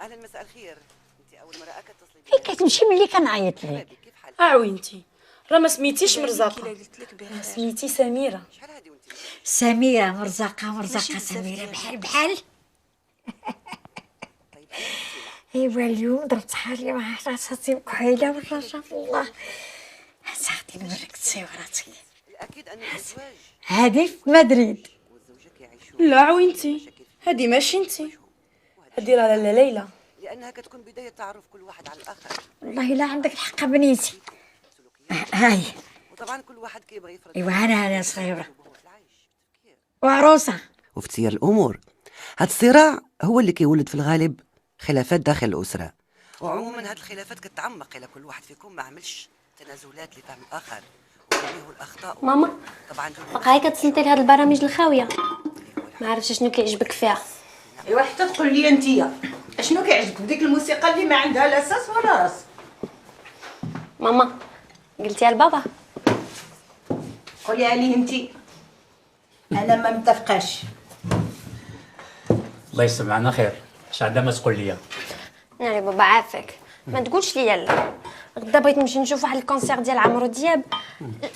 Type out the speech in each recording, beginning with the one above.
اهلا مساء الخير. انت اول مره كتصلي بي؟ هيك كتمشي ملي كنعيط لك. كيف حالك؟ وينتي راه ما سميتيش مرزقه، سميتي سميره. شحال هادي وانت؟ سميرة مرزقة سميرة بحال. طيب انا بنتي. ايوا اليوم ضربت حالي مع راساتي كحيلة والرجاء في الله. ساعتي نوريك تصويراتي. الاكيد ان الازواج هادي في مدريد. والزوجه كيعيشوا لا عوينتي، هادي ماشي انتي، هادي راه لاله ليلى. لانها كتكون بدايه تعرف كل واحد على الاخر. والله لا عندك الحق بنيتي. هاي وطبعا كل واحد كيبغى يفرض. ايوا انا صغيرة في العيش بالتفكير وعروسة. وفي تسير الامور. هاد الصراع هو اللي كيولد في الغالب خلافات داخل الاسره. وعموما هاد الخلافات كتعمق الى كل واحد فيكم ما عملش تنازلات لفهم الاخر ويواجهوا الاخطاء. ماما طبعا بقاي كتصنتي لهاد البرامج الخاويه، ما عرفتش شنو كيعجبك فيها. ايوا حتى تقول لي انتيا اشنو كيعجبك ديك الموسيقى اللي ما عندها لا اساس ولا راس؟ ماما قلتيها لبابا؟ قوليها ليه انتي، انا ما متفقاش. الله يسمعنا خير. اش عندها ما تقول لي؟ ناري بابا عافاك، ما تقولش لي لا. غدا بغيت نمشي نشوف واحد الكونسير ديال عمرو دياب،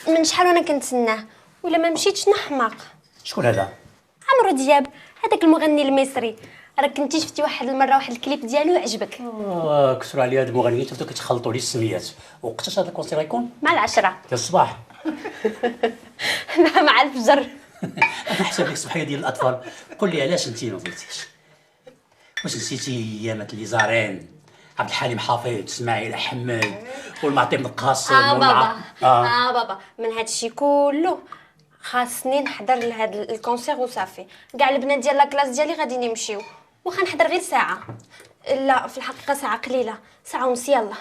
من شحال وانا كنتسناه، ولا ما مشيتش نحماق. شكون هذا؟ عمرو دياب هذاك المغني المصري، راك كنتي شفتي واحد المره واحد الكليب ديالو عجبك. كثروا عليا هاد المغنيين تبداو كتخلطوا لي السميات. وقتاش هذا الكونسير غيكون؟ مع العشرة ديال الصباح. لا مع الفجر. انا حساب لك الصباحيه ديال الاطفال. قول لي علاش انت ما بغيتيش؟ واش نسيتي ايامات اللي زارين عبد الحليم حافظ، اسماعيل حماد والمعطي بن القاسم بابا بابا من هاد الشيء كله خاصني نحضر لهاد الكونسير وصافي. كاع البنات ديال لاكلاس ديالي غادي نمشيو، واخا نحضر غير ساعه. لا في الحقيقه ساعه قليله، ساعه ونص يلا.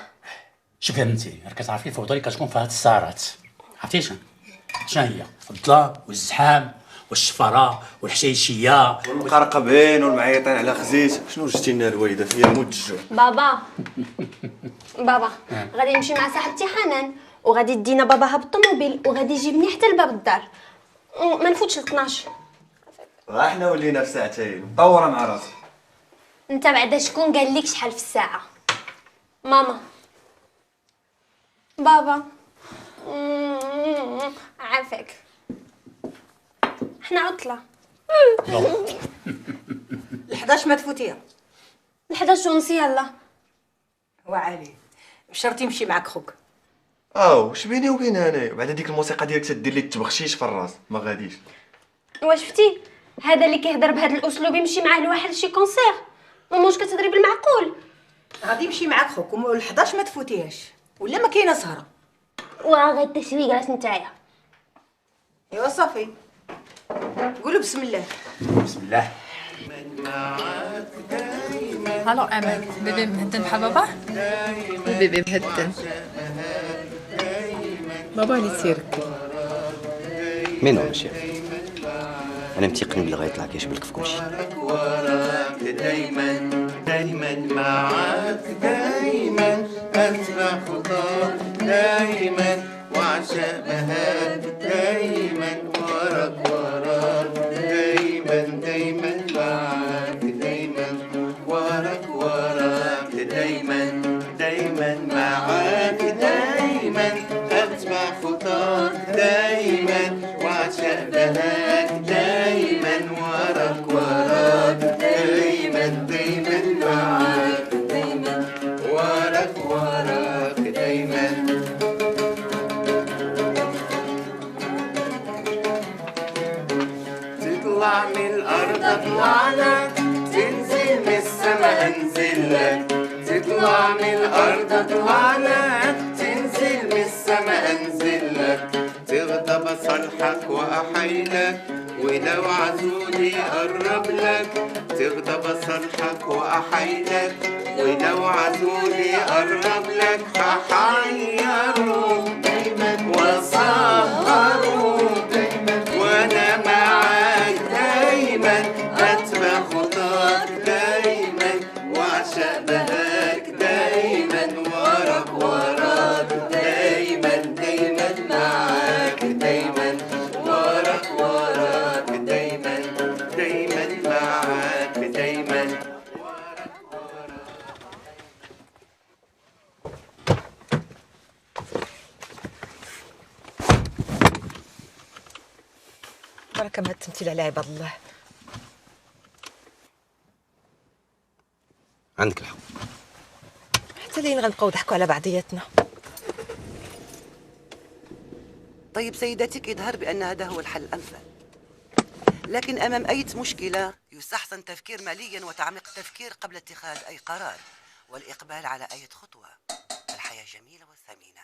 شوفي بنتي، راك كتعرفي الفوضى اللي كتكون في هاد السهرات. عرفتي شنو هي؟ الظلام والزحام والشفره والحشيشيه والمقرقبين والمعيطين على خزيت. شنو وجدتي لنا الوالده فيا موت الجوع؟ بابا غادي نمشي مع صاحبتي حنان، وغادي يدينا باباها بالطوموبيل، وغادي يجيبني حتى لباب الدار. ما نفوتش ل 12. احنا ولينا في ساعتين مطوره مع راسي. انت بعدا شكون قال لك شحال في الساعه؟ ماما بابا عافاك حنا عطله. 11 ما تفوتيها. 11 ونص يلا. وعلي بشرط يمشي معك خوك. واش بيني وبين انايا بعد ديك الموسيقى ديالك تدير لي التبخشيش في الراس ما غاديش. واش شفتي هذا اللي كيهضر بهذا الاسلوب يمشي معاه لواحد شي كونسير؟ ماما واش كتهضري بالمعقول؟ غادي يمشي معك خوك وال 11 ما تفوتيهاش ولا ما كاينه سهره. وراه غير التسويق راس نتايا. ايوا صافي قولوا بسم الله. بسم الله. الو امل، بيبي مهدن بحال بابا؟ البيبي مهدن. بابا اللي تيرك مين هو الشيخ؟ انا متيقن بلي غيطلع كيشبلك في كلشي. وراك دايما دايما معاك دايما اسمع خطاك دايما وعشان بهاك دايما وراك دايما دايما معاك دايما وراك دايما دايما معاك دايما اسمع خطاك دايما وعشان بهاك دايما وراك دايما دايما معاك دايما وراك دايما. تطلع من الأرض أطلع لك، تنزل من السما أنزل لك. تطلع من الأرض أطلع لك، تنزل من السما أنزل لك. تغضب أصلحك وأحيلك ولو عزولي أقرب لك. تغضب أصلحك وأحيلك ولو عزولي أقرب لك. هحيرهم دايما وأسهرهم دايما وأنا معاك دايما. أتبع خطاك دايما وأعشق بهاك دايما وراك دايما دايما معاك دايما وراك دايما دايما معاك دايما كما التمثيل على عباد الله. عندك الحق. حتى لين غنبقاو نضحكوا على بعضياتنا. طيب سيداتك، يظهر بأن هذا هو الحل الأمثل، لكن أمام أي مشكلة يستحسن التفكير ماليا وتعميق التفكير قبل اتخاذ أي قرار والإقبال على أي خطوة. الحياة جميلة وثمينة،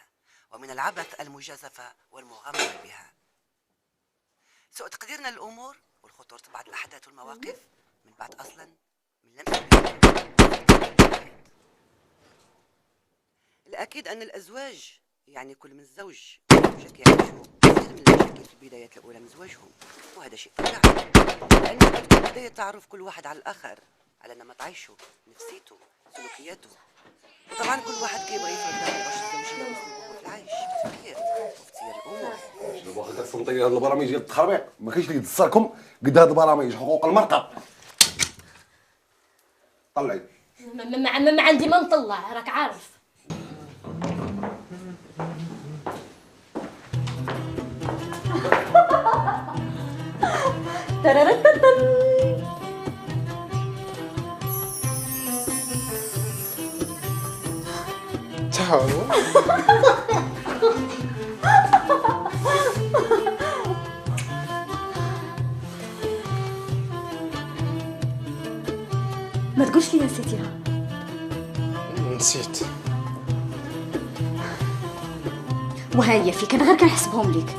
ومن العبث المجازفة والمغامرة بها. سوء تقديرنا للأمور والخطورة بعض الأحداث والمواقف من بعد أصلا من لمس الأكيد أن الأزواج يعني كل من الزوج والزوجة يعيشوا كثير من المشاكل في البدايات الأولى من زواجهم، وهذا شيء طبيعي، لأنه تكون بداية تعرف كل واحد على الآخر، على نمط عيشه، نفسيته، سلوكياته. وطبعا كل واحد كيبغى يفرض على باش الزوج يلبس اسلوبه في العيش، في التفكير وفي تسيير الأمور. شنو باغي كتصنتي هاد البرامج ديال التخربيق؟ ما كاينش اللي يدصركم قد هاد البرامج حقوق المرأة. طلعي. ما عندي ما نطلع، راك عارف. تعالوا. ما تقولش لي نسيتيها. نسيت. وهي فيك انا غير كنحسبهم ليك.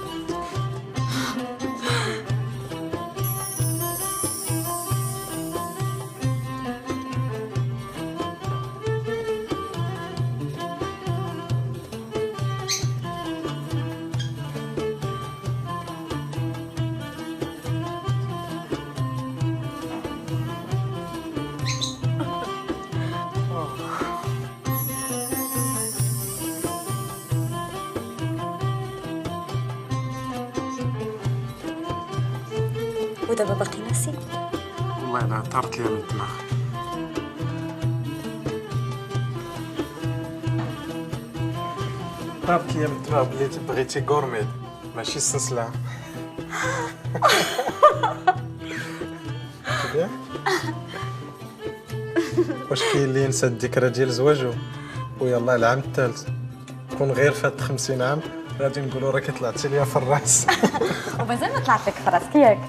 ودابا باقي ناسي؟ والله انا طارت لي من الدماغ. طارت لي من الدماغ بلي بغيتي غورميد ماشي السلسلة. كيفاه؟ واش كاين اللي ينسى الذكرى ديال زواجو ويلا العام الثالث كون غير فات 50 عام غادي نقولوا راكي طلعتي ليا في الراس. ومازال ما طلعت لك في راسك ياك؟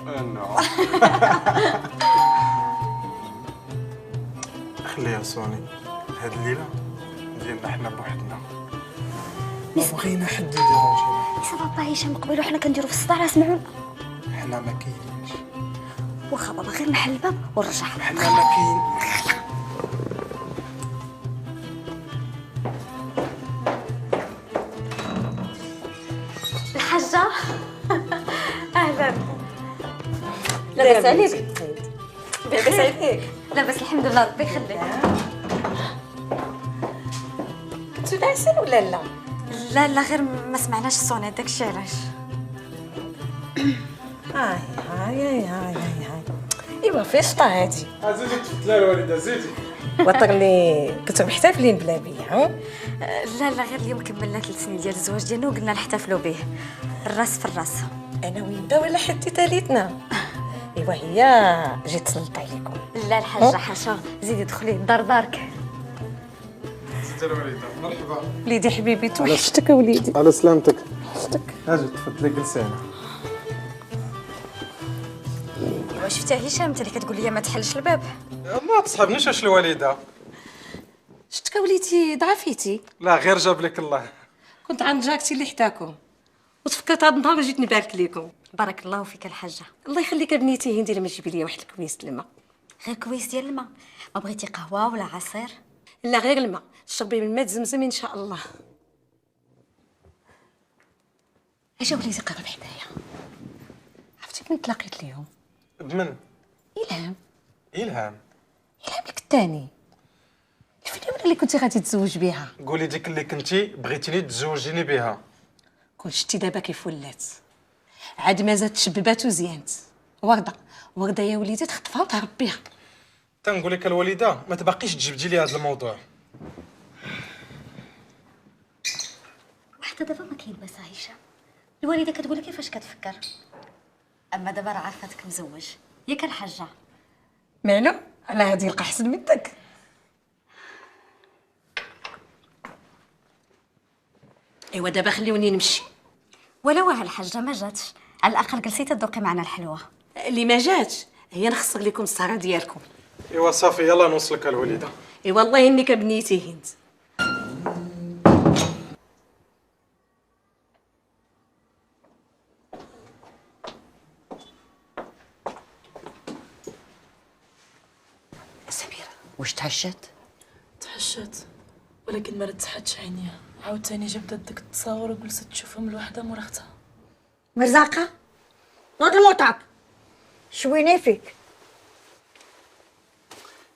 خليها سوني، هاد الليله ديالنا حنا بوحدنا، ما بغينا حد يديرونجينا. يسا بابا هشام قبيله حنا كنديرو في الصداع سمعونا. حنا ما كاينينش. واخا بابا غير نحل الباب ونرجع. حنا ما كاين. الحاجة اهلا. لاباس عليك؟ لاباس عليك؟ لاباس الحمد لله ربي يخليك. كنتو ناعسين ولا لا؟ لا غير ما سمعناش الصونيت داكشي علاش. هاي ايوا فاش طاهاتي؟ زيدي تفتلا الوالده زيدي. وطني كنتو محتفلين بلا بيا؟ لا غير اليوم كملنا 3 سنين ديال الزواج ديالنا وقلنا نحتفلوا به الراس في الراس. انا ويندا ولا حدي ثالثنا؟ ايوا هي جيت تسلط عليكم. لا الحاجه حاشا زيدي دخلي الدار دارك. زيدي الوالده مرحبا. وليدي حبيبي توحشتك وليدي. على سلامتك. توحشتك. اجي تفضلي جلسي هنا. ايوا شفتي هشام انت اللي كتقول لي ما تحلش الباب. ما تصحبنيش اش الوالده. شفتك وليدي ضعفيتي؟ لا غير جاب لك الله. كنت عند جاكتي اللي حداكم وتفكرت هاد النهار جيت نبارك لكم. بارك الله فيك الحاجه. الله يخليك بنيتي هندي لما تجيبي لي واحد الكويس الماء. غير كويس ديال الماء؟ ما بغيتي قهوه ولا عصير؟ لا غير الماء، تشربي من ماء زمزم ان شاء الله. اجا وليدي قرب حدايا. عرفتي من تلاقيت اليوم؟ بمن؟ إلهام. إلهام لك الثاني الفنانة اللي كنتي غادي تزوج بها. قولي ديك اللي كنتي بغيتيني تزوجيني بها. كون شتي دابا كيف ولات عاد ما زاد تشببات وزيانت. وردة يا وليدي تخطفها وتهرب بها. تنقول لك الوالده ما تبقيش تجبدي لي هذا الموضوع. وحتى دابا ما كاين باس هشام. الوالده كتقول لك كيفاش كتفكر. اما دابا راه عرفتك مزوج ياك الحاجه. مالو على غادي يلقى حسن منك. ايوا دابا خليوني نمشي. ولا واه الحاجه ما جاتش، على الاقل جلسي تذوقي معنا الحلوه. اللي ما جاتش هي نخصك لكم السهره ديالكم. ايوا صافي يلا نوصلك الوليده. اي والله انك بنيتي هند. سميرة واش تعشت؟ تحشت ولكن ما رتحتش عينيها. عاوتاني جبدت داك التصاور وجلست تشوفهم الوحده مورا اختها. مرزاقه نوض الموطعك شويني فيك.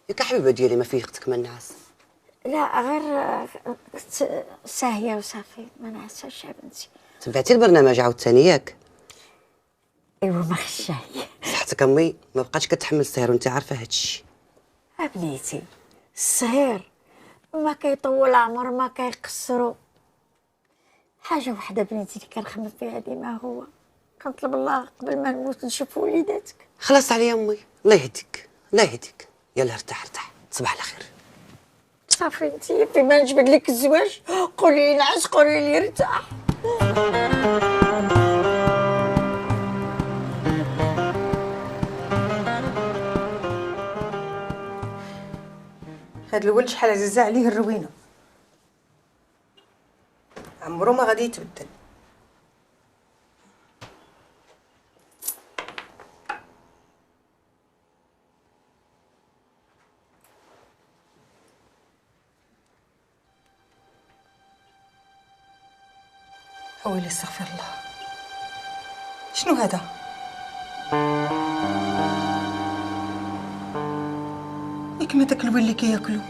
ياك حبيبه ديالي ما فيقتك من النعاس. لا غير كنت ساهيه وصافي ما نعساش يا بنتي. تبعتي البرنامج عاوتاني ياك؟ ايوا ما خشاي. صحتك امي ما بقاتش كتحمل السهر وانت عارفه هادشي. بنيتي السهير ما كيطول عمر ما كيقصرو. حاجه وحده بنيتي اللي كنخمم فيها ديما هو كنطلب الله قبل ما نموت نشوف وليداتك. خلاص عليا امي الله يهديك الله يهديك. يلا ارتاح ارتاح تصبح على خير. صافي انتي فيما نجبد لك الزواج قولي لي نعس قولي لي ارتاح. هاد الولد شحال عزيزه عليه الروينه، عمرو ما غادي يتبدل. ويلي استغفر الله، شنو هذا؟ ياك ما داك الويل اللي كياكلو.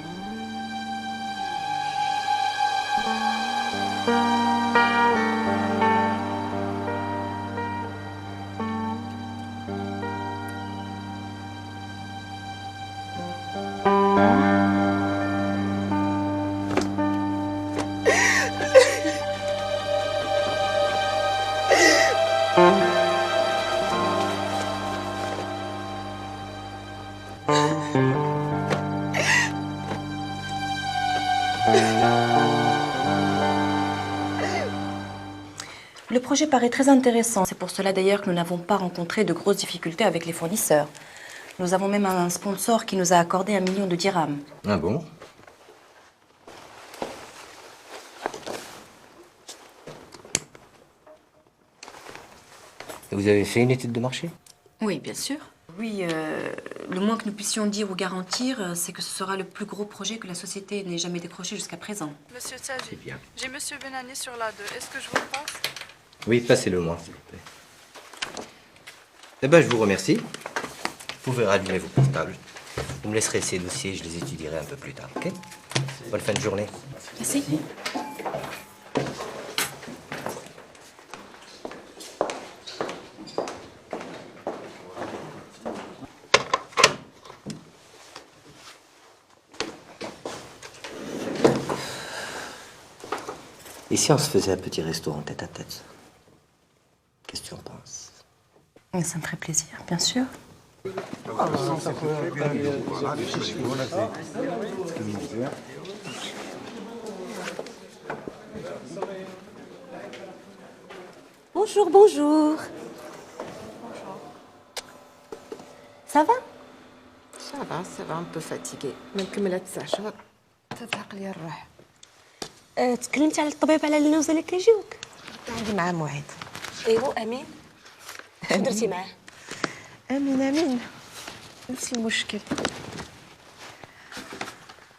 Le projet paraît très intéressant. C'est pour cela d'ailleurs que nous n'avons pas rencontré de grosses difficultés avec les fournisseurs. Nous avons même un sponsor qui nous a accordé 1 million de dirhams. Ah bon? Et vous avez fait une étude de marché? Oui, bien sûr. Oui, le moins que nous puissions dire ou garantir, c'est que ce sera le plus gros projet que la société n'ait jamais décroché jusqu'à présent. Monsieur Tadji, C'est bien. j'ai Monsieur Benani sur la 2. Est-ce que je vous le passe? Oui, passez-le moi, s'il vous plaît. Eh ben, je vous remercie. Vous pouvez rallumer vos portables. Vous me laisserez ces dossiers, je les étudierai un peu plus tard, ok? Bonne fin de journée. Merci. Et si on se faisait un petit restaurant tête à tête? Qu'est-ce que tu en penses? Ça me ferait plaisir, bien sûr. Bonjour, bonjour. Ça va? Ça va un peu fatiguée. ما نكملها 9 شهور تضحك لي الروح. تكلمتي على الطبيب على النوزه اللي كيجيوك؟ عندي معاه موعد. ايوا امين. شنو درتي معاه؟ امين نفس المشكل.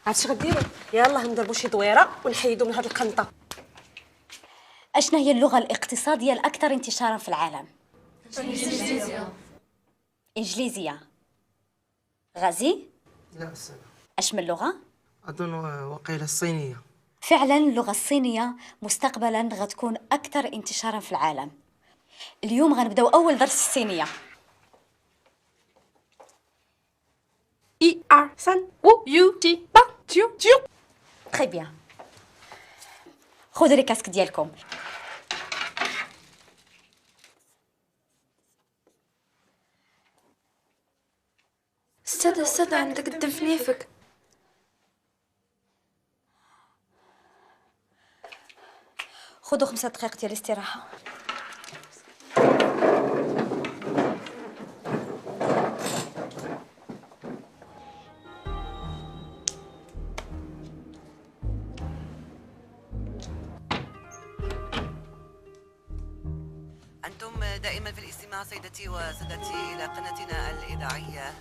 عرفتي غديروا؟ يلا نضربوا شي دويره ونحيدوا من هاد القنطه. اشنا هي اللغه الاقتصاديه الاكثر انتشارا في العالم؟ انجليزيه. غازي؟ لا الصينية. اش من لغه؟ اظن وقيله الصينيه. فعلا اللغه الصينيه مستقبلا غتكون اكثر انتشارا في العالم. اليوم غنبداو اول درس الصينيه. 1 2 3 5 6 7 8 تري بيان. خذوا لي كاسك ديالكم. استاذ عندك الدم في نيفك. خذوا 5 دقائق ديال الاستراحة. أنتم دائما في الاستماع سيدتي وسادتي إلى قناتنا الإذاعية.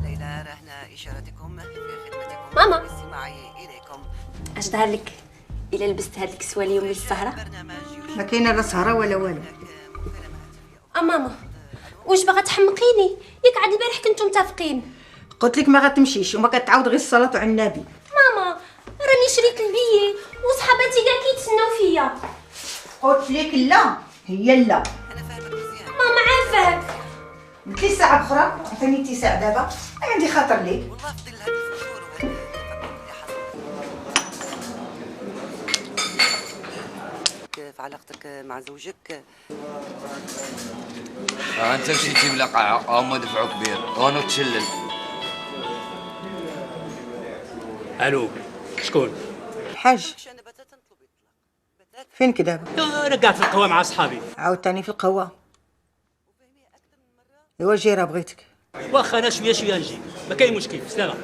ليلى رهن إشارتكم في خدمتكم. ماما. بالاستماع إليكم. اش ظهر لك الا لبست هاد الكسوه اليوم للسهره؟ ما كاينه لا سهره ولا والو. ماما واش باغا تحمقيني؟ ياك عاد البارح كنتو متفقين. قلت لك ما غتمشيش وما كتعاود غير الصلاه على النبي. ماما راني شريت البيي وصحاباتي كاع كيتسناو فيا. قلت لك لا هي لا. ماما عافاك. قلت لي ساعه اخرى عطيني 9 دابا عندي خاطر ليك. في علاقتك مع زوجك. انت مشيتي بلا قاعه هما دفعوا كبير وانا تشلل. الو شكون؟ الحاج فينك دابا؟ انا قاعد في القهوه مع اصحابي. عاوتاني في القهوه. ايوا جيرة بغيتك. واخا انا شويه نجي ما كاين مشكل. سلامه.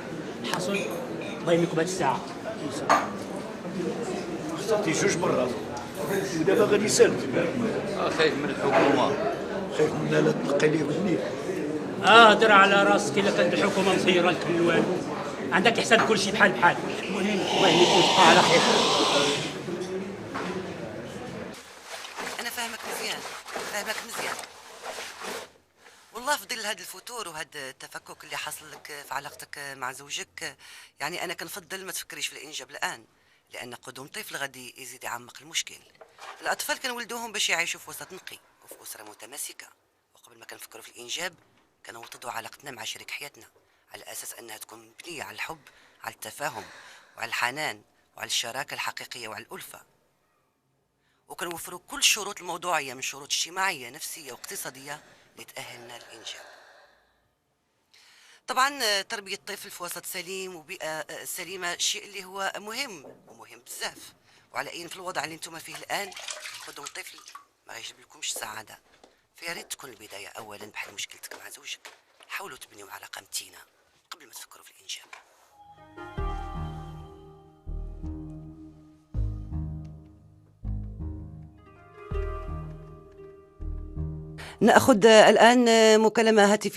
حصل الله يهنيكم هاد الساعه. خسرتي 2 مرات ودابا غادي يسالم. خايف من الحكومه. خايف منها لا تنقي لي ودني. هضر على راسك الا كانت الحكومه مصيره لك من والو. عندك حساب كل شيء بحال المهم الله يهنيكم تبقى على خير. أنا فاهمك مزيان. والله في ظل هذا الفتور وهذا التفكك اللي حصل لك في علاقتك مع زوجك، يعني أنا كنفضل ما تفكريش في الإنجاب الآن، لأن قدوم طفل غادي يزيد يعمق المشكل. الأطفال كنولدوهم باش يعيشوا في وسط نقي وفي أسرة متماسكة، وقبل ما كنفكروا في الإنجاب كنوطدوا علاقتنا مع شريك حياتنا على أساس أنها تكون مبنية على الحب، على التفاهم وعلى الحنان وعلى الشراكة الحقيقية وعلى الألفة، وكنوفروا كل الشروط الموضوعية من شروط اجتماعية نفسية واقتصادية لتأهلنا للإنجاب. طبعا تربية الطفل في وسط سليم وبيئة سليمة شيء اللي هو مهم بزاف، وعلى أين في الوضع اللي انتم فيه الآن قدوم طفل ما يجيب لكمش سعادة، فيا ريت تكون البداية أولا بحل مشكلتك مع زوجك. حاولوا تبنيوا علاقة متينة قبل ما تفكروا في الإنجاب. نأخذ الآن مكالمة هاتفية